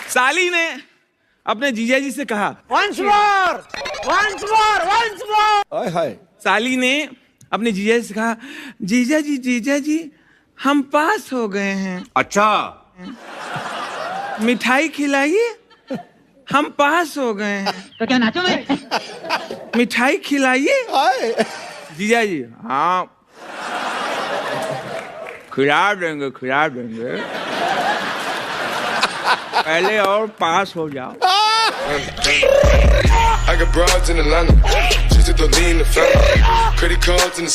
साली ने अपने जीजा जी से कहा, once more, once more, once more. हाय हाय। साली ने अपने जीजा जी से कहा, जीजा जी हम पास हो गए हैं, अच्छा, मिठाई खिलाइए, हम पास हो गए हैं, तो क्या नाचो मैं? मिठाई खिलाइए। हाय। जीजा जी, हाँ खिला देंगे पहले और पास हो जाओ। I got broads in Atlanta, just to lean the family. Credit cards in the